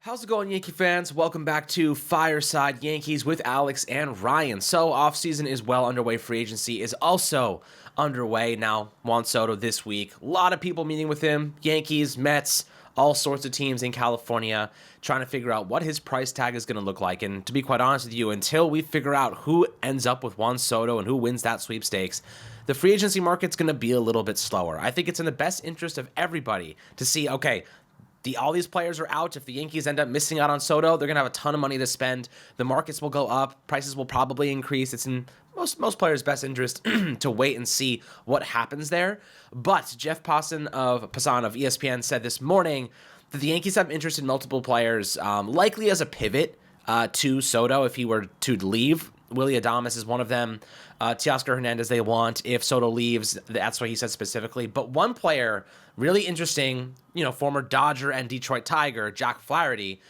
How's it going, Yankee fans? Welcome back to Fireside Yankees with Alex and Ryan. So, offseason is well underway. Free agency is also underway. Now, Juan Soto this week. A lot of people meeting with him. Yankees, Mets, all sorts of teams in California trying to figure out what his price tag is going to look like. And to be quite honest with you, until we figure out who ends up with Juan Soto and who wins that sweepstakes, the free agency market's going to be a little bit slower. I think it's in the best interest of everybody to see, okay, all these players are out. If the Yankees end up missing out on Soto, they're going to have a ton of money to spend. The markets will go up. Prices will probably increase. It's in most players' best interest to wait and see what happens there. But Jeff Passan of ESPN said this morning that the Yankees have interest in multiple players, likely as a pivot to Soto if he were to leave. Willy Adames is one of them. Teoscar Hernandez they want. If Soto leaves, that's what he said specifically. But one player, really interesting, former Dodger and Detroit Tiger, Jack Flaherty.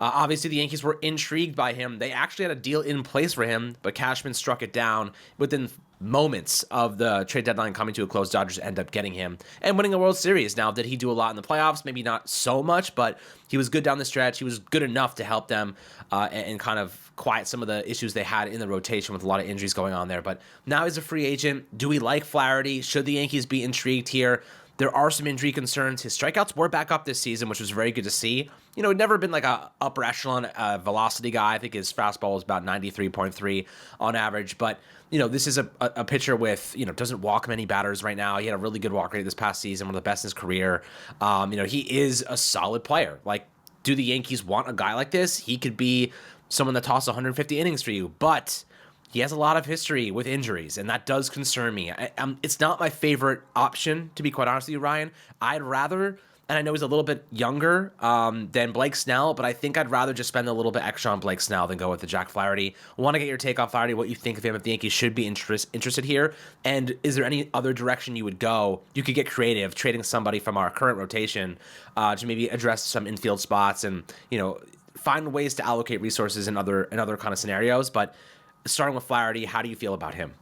Obviously, the Yankees were intrigued by him. They actually had a deal in place for him, but Cashman struck it down within moments of the trade deadline coming to a close. Dodgers end up getting him and winning a World Series. Now, did he do a lot in the playoffs? Maybe not so much, but he was good down the stretch. He was good enough to help them and kind of quiet some of the issues they had in the rotation with a lot of injuries going on there. But now he's a free agent. Do we like Flaherty? Should the Yankees be intrigued here? There are some injury concerns. His strikeouts were back up this season, which was very good to see. He'd never been like a upper echelon velocity guy. I think his fastball was about 93.3 on average. But, this is a pitcher with, doesn't walk many batters right now. He had a really good walk rate this past season, one of the best in his career. He is a solid player. Like, do the Yankees want a guy like this? He could be someone that tosses 150 innings for you. But he has a lot of history with injuries, and that does concern me. It's not my favorite option, to be quite honest with you, Ryan. I'd rather, and I know he's a little bit younger than Blake Snell, but I think I'd rather just spend a little bit extra on Blake Snell than go with the Jack Flaherty. I want to get your take on Flaherty, what you think of him, if the Yankees should be interested here, and is there any other direction you would go? You could get creative, trading somebody from our current rotation to maybe address some infield spots and, find ways to allocate resources in other kind of scenarios, but starting with Flaherty, how do you feel about him?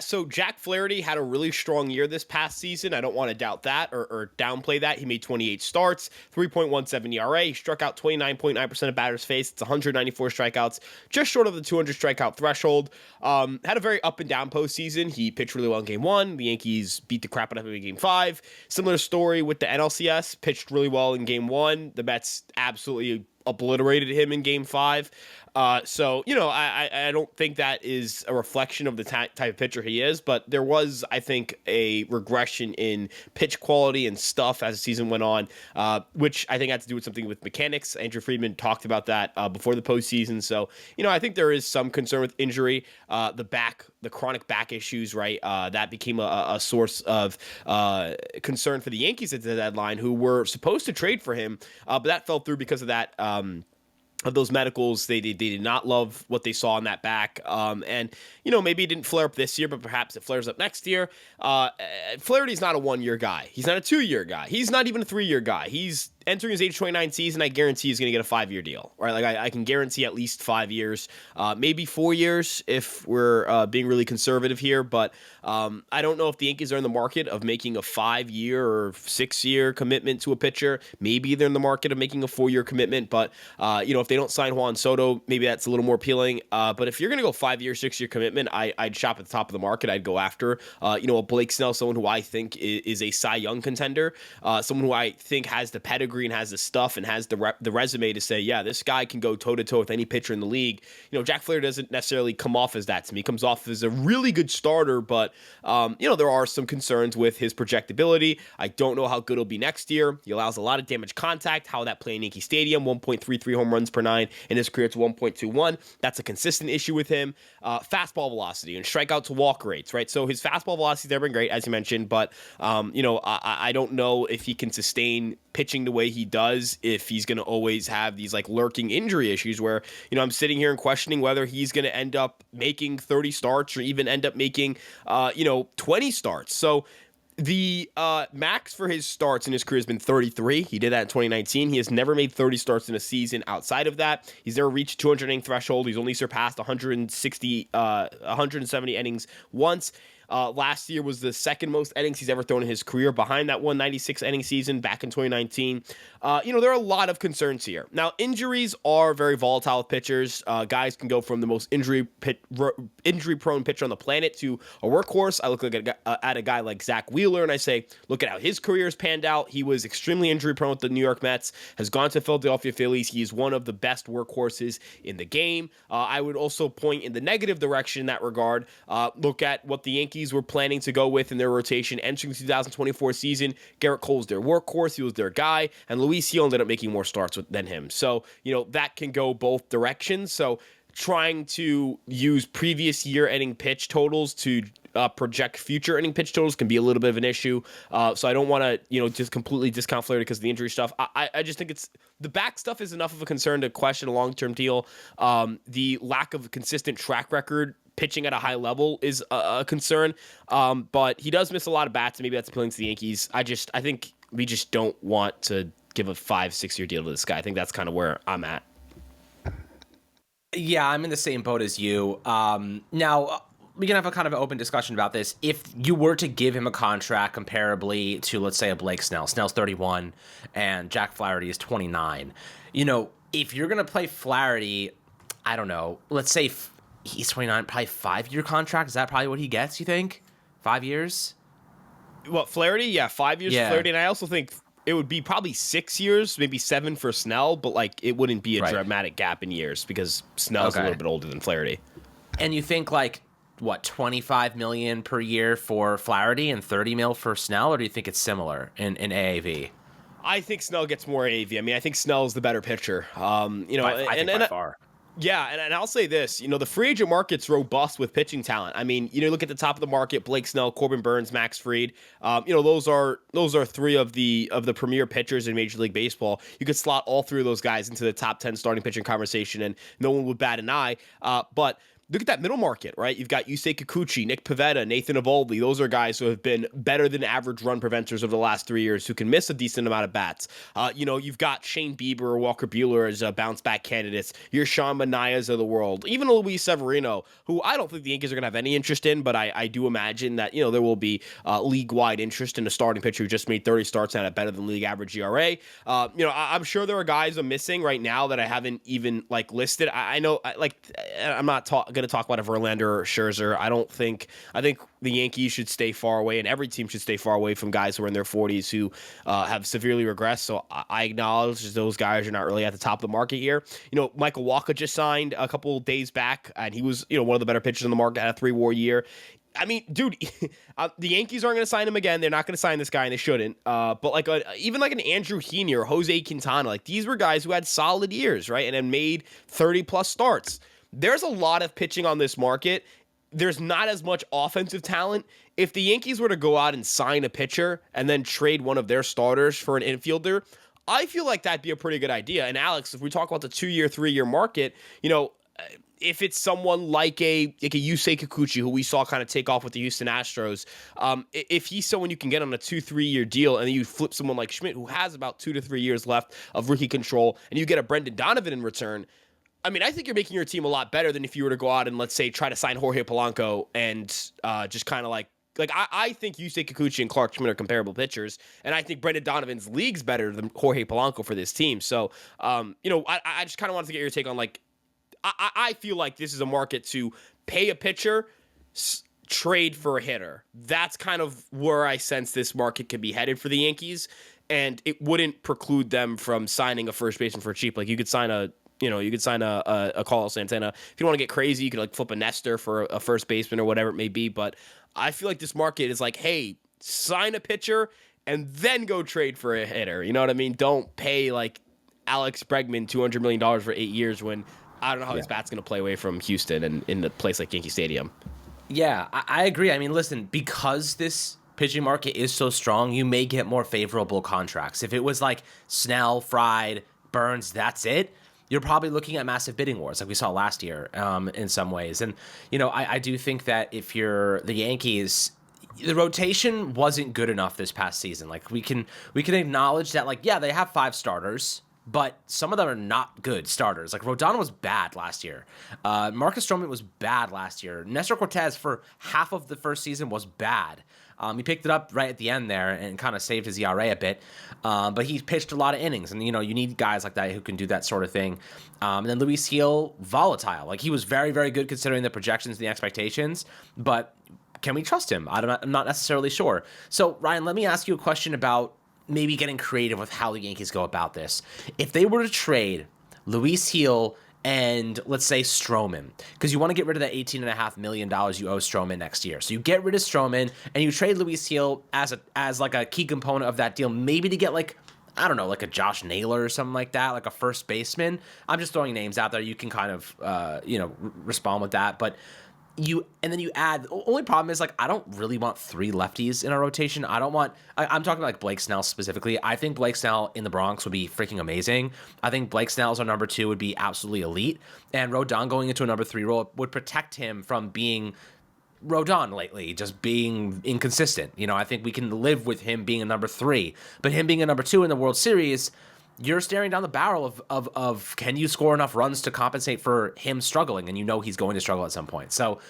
So Jack Flaherty had a really strong year this past season. I don't want to doubt that or downplay that. He made 28 starts, 3.17 ERA. He struck out 29.9% of batters faced. It's 194 strikeouts, just short of the 200 strikeout threshold. Had a very up and down postseason. He pitched really well in game 1. The Yankees beat the crap out of him in game 5. Similar story with the NLCS. Pitched really well in game 1. The Mets absolutely obliterated him in game 5. I don't think that is a reflection of the type of pitcher he is, but there was, I think, a regression in pitch quality and stuff as the season went on, which I think had to do with something with mechanics. Andrew Friedman talked about that before the postseason. So, I think there is some concern with injury, the chronic back issues, right? That became a source of concern for the Yankees at the deadline, who were supposed to trade for him, but that fell through because of that. Of those medicals, they did not love what they saw in that back. Maybe it didn't flare up this year, but perhaps it flares up next year. Flaherty's not a 1-year guy. He's not a 2-year guy. He's not even a 3-year guy. He's entering his age 29 season. I guarantee he's going to get a 5-year deal, right? Like I can guarantee at least 5 years, maybe 4 years if we're being really conservative here. But I don't know if the Yankees are in the market of making a 5-year or 6-year commitment to a pitcher. Maybe they're in the market of making a 4-year commitment. But if they don't sign Juan Soto, maybe that's a little more appealing. But if you're going to go 5-year, 6-year commitment, I'd shop at the top of the market. I'd go after a Blake Snell, someone who I think is a Cy Young contender, someone who I think has the pedigree and has the stuff and has the resume to say, yeah, this guy can go toe-to-toe with any pitcher in the league. Jack Flaherty doesn't necessarily come off as that to me. He comes off as a really good starter, but, there are some concerns with his projectability. I don't know how good he'll be next year. He allows a lot of damage contact. How that play in Yankee Stadium, 1.33 home runs per 9. In his career, it's 1.21. That's a consistent issue with him. Fastball velocity and strikeout to walk rates, right? So his fastball velocity's never been great, as you mentioned, but, I don't know if he can sustain pitching the way he does if he's going to always have these like lurking injury issues where, I'm sitting here and questioning whether he's going to end up making 30 starts or even end up making, 20 starts. So the max for his starts in his career has been 33. He did that in 2019. He has never made 30 starts in a season outside of that. He's never reached 200 inning threshold. He's only surpassed 170 innings once. Last year was the second most innings he's ever thrown in his career, behind that 196 inning season back in 2019. There are a lot of concerns here. Now, injuries are very volatile with pitchers. Guys can go from the most injury-prone pitcher on the planet to a workhorse. I look at a guy like Zach Wheeler, and I say, look at how his career has panned out. He was extremely injury-prone with the New York Mets, has gone to Philadelphia Phillies. He is one of the best workhorses in the game. I would also point in the negative direction in that regard. Look at what the Yankees were planning to go with in their rotation entering the 2024 season. Garrett Cole's their workhorse. He was their guy, and Luis Gil ended up making more starts than him. So, that can go both directions. So trying to use previous year inning pitch totals to project future inning pitch totals can be a little bit of an issue. So I don't want to, just completely discount Flaherty because of the injury stuff. I just think the back stuff is enough of a concern to question a long-term deal. The lack of consistent track record pitching at a high level is a concern. But he does miss a lot of bats, and maybe that's appealing to the Yankees. I think we just don't want to give a 5-6 year deal to this guy. I think that's kind of where I'm at. Yeah, I'm in the same boat as you. Now, we can have a kind of an open discussion about this. If you were to give him a contract comparably to, let's say, a Blake Snell. Snell's 31 and Jack Flaherty is 29. If you're going to play Flaherty, I don't know, let's say he's 29, probably 5-year contract. Is that probably what he gets, you think? 5 years? What, Flaherty? Yeah, 5 years for Flaherty. And I also think it would be probably 6 years, maybe 7 for Snell, but it wouldn't be a dramatic gap in years because Snell's a little bit older than Flaherty. And you think $25 million per year for Flaherty and $30 million for Snell, or do you think it's similar in AAV? I think Snell gets more AAV. I mean, I think Snell is the better pitcher. I think by far. Yeah, and I'll say this, the free agent market's robust with pitching talent. I mean, look at the top of the market: Blake Snell, Corbin Burns, Max Fried. Those are three of the premier pitchers in Major League Baseball. You could slot all three of those guys into the top 10 starting pitching conversation, and no one would bat an eye. But look at that middle market, right? You've got Yusei Kikuchi, Nick Pivetta, Nathan Eovaldi. Those are guys who have been better than average run preventers over the last 3 years who can miss a decent amount of bats. You've got Shane Bieber or Walker Buehler as bounce back candidates. Your Sean Manayas of the world. Even Luis Severino, who I don't think the Yankees are going to have any interest in, but I do imagine that, there will be league-wide interest in a starting pitcher who just made 30 starts and had a better than league average ERA. I'm sure there are guys I'm missing right now that I haven't even listed. I know, I'm not going to talk about a Verlander or Scherzer. I think the Yankees should stay far away, and every team should stay far away from guys who are in their 40s who have severely regressed. So I acknowledge those guys are not really at the top of the market here. Michael Wacha just signed a couple days back, and he was one of the better pitchers in the market, had a 3-WAR year. I mean, dude, the Yankees aren't going to sign him again. They're not going to sign this guy, and they shouldn't. But even an Andrew Heaney or Jose Quintana, these were guys who had solid years, right, and had made 30-plus starts. There's a lot of pitching on this market. There's not as much offensive talent. If the Yankees were to go out and sign a pitcher and then trade one of their starters for an infielder, I feel like that'd be a pretty good idea. And Alex, if we talk about the 2-year, 3-year market, if it's someone like a Yusei Kikuchi, who we saw kind of take off with the Houston Astros, if he's someone you can get on a 2-3 year deal, and then you flip someone like Schmidt, who has about 2 to 3 years left of rookie control, and you get a Brendan Donovan in return, I mean, I think you're making your team a lot better than if you were to go out and, let's say, try to sign Jorge Polanco and just kind of I think Yusei Kikuchi and Clark Schmidt are comparable pitchers, and I think Brendan Donovan's league's better than Jorge Polanco for this team. So, I just kind of wanted to get your take on, I feel like this is a market to pay a pitcher, trade for a hitter. That's kind of where I sense this market could be headed for the Yankees, and it wouldn't preclude them from signing a first baseman for cheap. You could sign a Carlos Santana. If you want to get crazy, you could flip a Nestor for a first baseman or whatever it may be. But I feel like this market is hey, sign a pitcher and then go trade for a hitter. You know what I mean? Don't pay Alex Bregman $200 million for 8 years when I don't know how his bat's going to play away from Houston and in a place like Yankee Stadium. Yeah, I agree. I mean, listen, because this pitching market is so strong, you may get more favorable contracts. If it was Snell, Fried, Burns, that's it, you're probably looking at massive bidding wars like we saw last year in some ways. And, I do think that if you're the Yankees, the rotation wasn't good enough this past season. We can acknowledge that, they have 5 starters, but some of them are not good starters. Like Rodon was bad last year. Marcus Stroman was bad last year. Nestor Cortez for half of the first season was bad. He picked it up right at the end there and kind of saved his ERA a bit. But he pitched a lot of innings, and you need guys like that who can do that sort of thing. And then Luis Gil, volatile. Like he was very, very good considering the projections and the expectations, but can we trust him? I'm not necessarily sure. So Ryan, let me ask you a question about maybe getting creative with how the Yankees go about this. If they were to trade Luis Gil and let's say Stroman, because you want to get rid of that $18.5 million you owe Stroman next year. So you get rid of Stroman and you trade Luis Gil as like a key component of that deal, maybe to get like, I don't know, like a Josh Naylor or something like that, like a first baseman. I'm just throwing names out there. You can kind of, respond with that. But then you add, the only problem is like I don't really want 3 lefties in our rotation. I'm talking like Blake Snell specifically. I think Blake Snell in the Bronx would be freaking amazing. I think Blake Snell as our number 2 would be absolutely elite, and Rodon going into a number 3 role would protect him from being Rodon lately, just being inconsistent. I think we can live with him being a number 3, but him being a number 2 in the World Series, you're staring down the barrel of can you score enough runs to compensate for him struggling? And he's going to struggle at some point. So,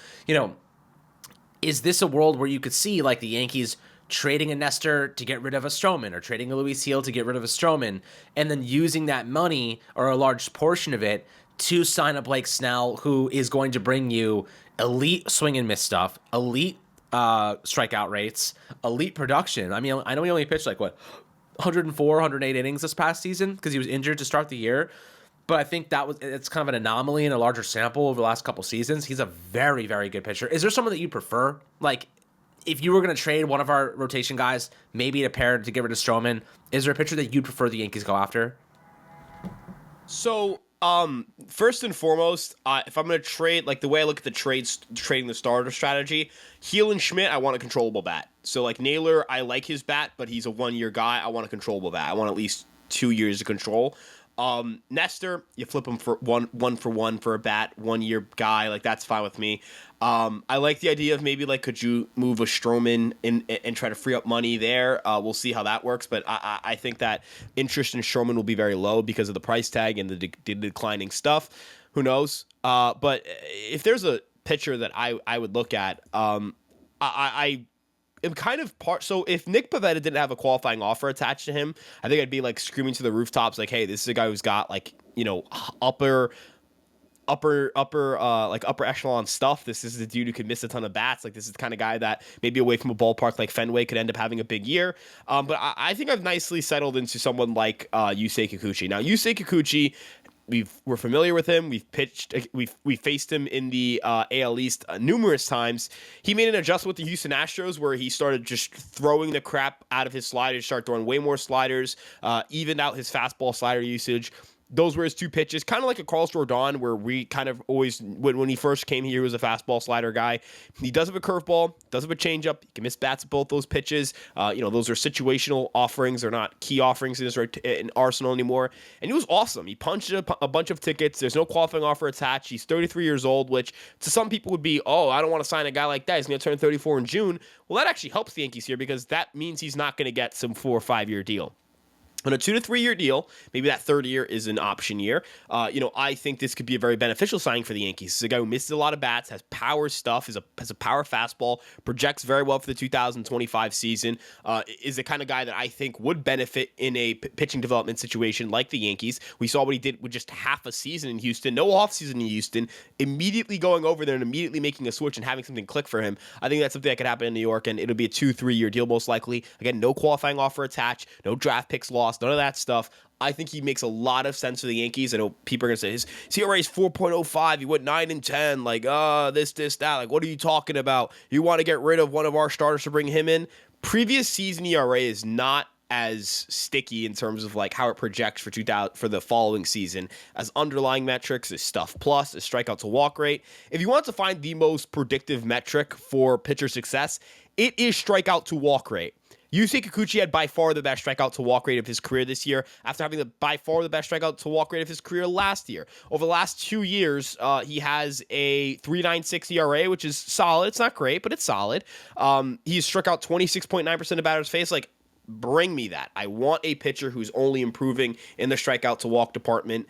is this a world where you could see like the Yankees trading a Nestor to get rid of a Stroman or trading a Luis Gil to get rid of a Stroman and then using that money or a large portion of it to sign a Blake Snell who is going to bring you elite swing and miss stuff, elite strikeout rates, elite production. I mean, I know he only pitched 104, 108 innings this past season because he was injured to start the year. But I think it's kind of an anomaly in a larger sample over the last couple seasons. He's a very, very good pitcher. Is there someone that you prefer? Like, if you were going to trade one of our rotation guys, maybe a pair to get rid of Stroman, is there a pitcher that you'd prefer the Yankees go after? So, first and foremost, if I'm going to trade, like the way I look at the trading the starter strategy, Heel and Schmidt, I want a controllable bat. So like Naylor, I like his bat, but he's a 1-year guy. I want a controllable bat. I want at least 2 years of control. Nestor, you flip him for one for one for a bat, 1-year guy. Like that's fine with me. I like the idea of maybe like, could you move a Stroman and try to free up money there? We'll see how that works. But I think that interest in Stroman will be very low because of the price tag and the declining stuff. Who knows? But if there's a pitcher that I would look at, I am kind of so if Nick Pivetta didn't have a qualifying offer attached to him, I think I'd be like screaming to the rooftops like, hey, this is a guy who's got like, upper echelon stuff. This is the dude who could miss a ton of bats. Like this is the kind of guy that maybe away from a ballpark like Fenway could end up having a big year. But I think I've nicely settled into someone like Yusei Kikuchi. Now Yusei Kikuchi, we're familiar with him. We faced him in the AL East numerous times. He made an adjustment with the Houston Astros where he started just throwing the crap out of his sliders, started throwing way more sliders, evened out his fastball slider usage. Those were his 2 pitches, kind of like a Carlos Rodon, where we kind of always, when he first came here, he was a fastball slider guy. He does have a curveball, does have a changeup. He can miss bats at both those pitches. Those are situational offerings. They're not key offerings in his arsenal anymore. And he was awesome. He punched a bunch of tickets. There's no qualifying offer attached. He's 33 years old, which to some people would be, oh, I don't want to sign a guy like that. He's going to turn 34 in June. Well, that actually helps the Yankees here because that means he's not going to get some 4 or 5 year deal. On a 2 to 3 year deal, maybe that third year is an option year. I think this could be a very beneficial signing for the Yankees. This is a guy who misses a lot of bats, has power stuff, has a power fastball, projects very well for the 2025 season. Is the kind of guy that I think would benefit in a pitching development situation like the Yankees. We saw what he did with just half a season in Houston, no offseason in Houston, immediately going over there and immediately making a switch and having something click for him. I think that's something that could happen in New York, and it'll be a 2-3 year deal most likely. Again, no qualifying offer attached, no draft picks lost. None of that stuff. I think he makes a lot of sense for the Yankees. I know people are going to say his ERA is 4.05. He went 9-10. Like, this, that. Like, what are you talking about? You want to get rid of one of our starters to bring him in? Previous season ERA is not as sticky in terms of like how it projects for the following season as underlying metrics is stuff plus is strikeout to walk rate. If you want to find the most predictive metric for pitcher success, it is strikeout to walk rate. Yusei Kikuchi had by far the best strikeout to walk rate of his career this year after having by far the best strikeout to walk rate of his career last year. Over the last 2 years, he has a 3.96 ERA, which is solid. It's not great, but it's solid. He's struck out 26.9% of batters faced. Like, Bring me that. I want a pitcher who's only improving in the strikeout to walk department.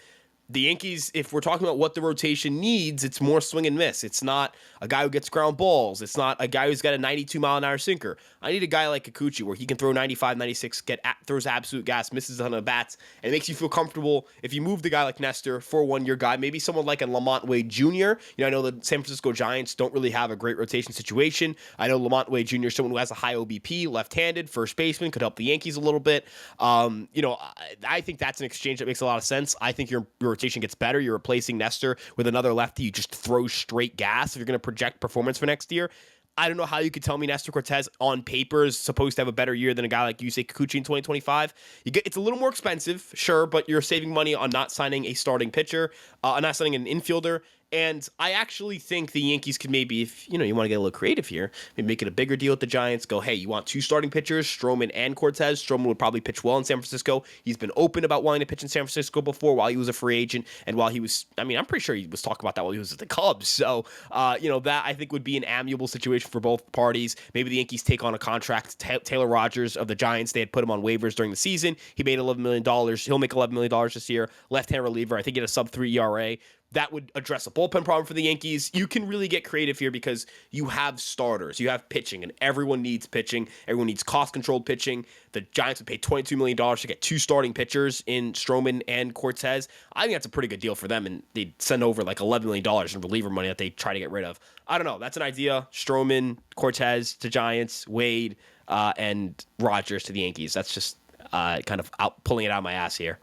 The Yankees, if we're talking about what the rotation needs, it's more swing and miss. It's not a guy who gets ground balls. It's not a guy who's got a 92-mile-an-hour sinker. I need a guy like Kikuchi where he can throw 95, 96, throws absolute gas, misses a ton of bats, and it makes you feel comfortable if you move the guy like Nestor for a one-year guy, maybe someone like a Lamont Wade Jr. I know the San Francisco Giants don't really have a great rotation situation. I know Lamont Wade Jr. is someone who has a high OBP, left-handed, first baseman, could help the Yankees a little bit. I think that's an exchange that makes a lot of sense. I think your rotation gets better. You're replacing Nestor with another lefty. You just throw straight gas if you're going to project performance for next year. I don't know how you could tell me Nestor Cortez on paper is supposed to have a better year than a guy like Yusei Kikuchi in 2025. It's a little more expensive, sure, but you're saving money on not signing a starting pitcher, not signing an infielder. And I actually think the Yankees could maybe, if you want to get a little creative here, maybe make it a bigger deal with the Giants. Go, hey, you want two starting pitchers, Stroman and Cortez. Stroman would probably pitch well in San Francisco. He's been open about wanting to pitch in San Francisco before while he was a free agent and while he was, I'm pretty sure he was talking about that while he was at the Cubs. So, that I think would be an amiable situation for both parties. Maybe the Yankees take on a contract. Taylor Rogers of the Giants, they had put him on waivers during the season. He made $11 million. He'll make $11 million this year. Left-hand reliever. I think he had a sub-3 ERA. That would address a bullpen problem for the Yankees. You can really get creative here because you have starters. You have pitching, and everyone needs pitching. Everyone needs cost-controlled pitching. The Giants would pay $22 million to get two starting pitchers in Stroman and Cortez. I think that's a pretty good deal for them, and they'd send over like $11 million in reliever money that they try to get rid of. I don't know. That's an idea. Stroman, Cortez to Giants, Wade, and Rogers to the Yankees. That's just kind of pulling it out of my ass here.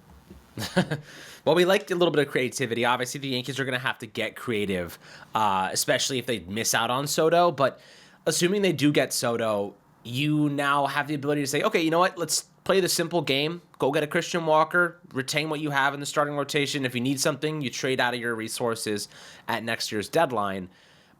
Well, we liked a little bit of creativity. Obviously, the Yankees are going to have to get creative, especially if they miss out on Soto. But assuming they do get Soto, you now have the ability to say, okay, you know what? Let's play the simple game. Go get a Christian Walker. Retain what you have in the starting rotation. If you need something, you trade out of your resources at next year's deadline.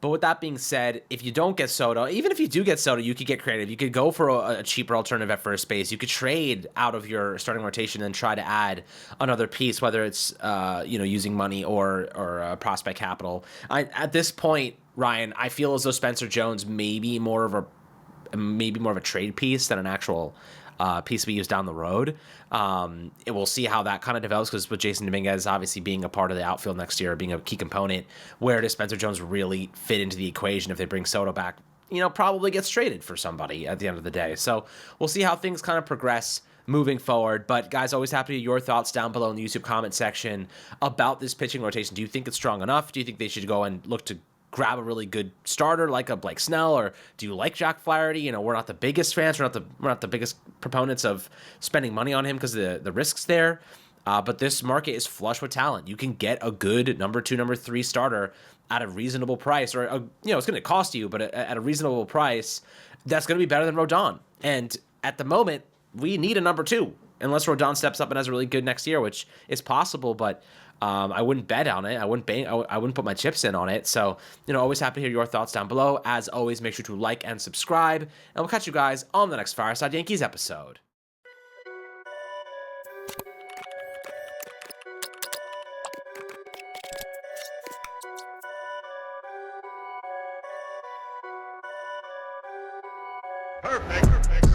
But with that being said, if you don't get Soto, even if you do get Soto, you could get creative. You could go for a cheaper alternative at first base. You could trade out of your starting rotation and try to add another piece, whether it's using money or prospect capital. At this point, Ryan, I feel as though Spencer Jones may be more of a trade piece than an actual piece we use down the road. We'll see how that kind of develops, because with Jason Dominguez obviously being a part of the outfield next year, being a key component, where does Spencer Jones really fit into the equation if they bring Soto back? Probably gets traded for somebody at the end of the day. So we'll see how things kind of progress moving forward. But guys, always happy to hear your thoughts down below in the YouTube comment section about this pitching rotation. Do you think it's strong enough? Do you think they should go and look to grab a really good starter like a Blake Snell, or do you like Jack Flaherty? We're not the biggest fans. We're not the biggest proponents of spending money on him because the risks there. But this market is flush with talent. You can get a good number 2, number 3 starter at a reasonable price, or it's going to cost you, but at a reasonable price that's going to be better than Rodon. And at the moment, we need a number 2, unless Rodon steps up and has a really good next year, which is possible, but I wouldn't bet on it. I wouldn't put my chips in on it. So, always happy to hear your thoughts down below. As always, make sure to like and subscribe, and we'll catch you guys on the next Fireside Yankees episode. Perfect.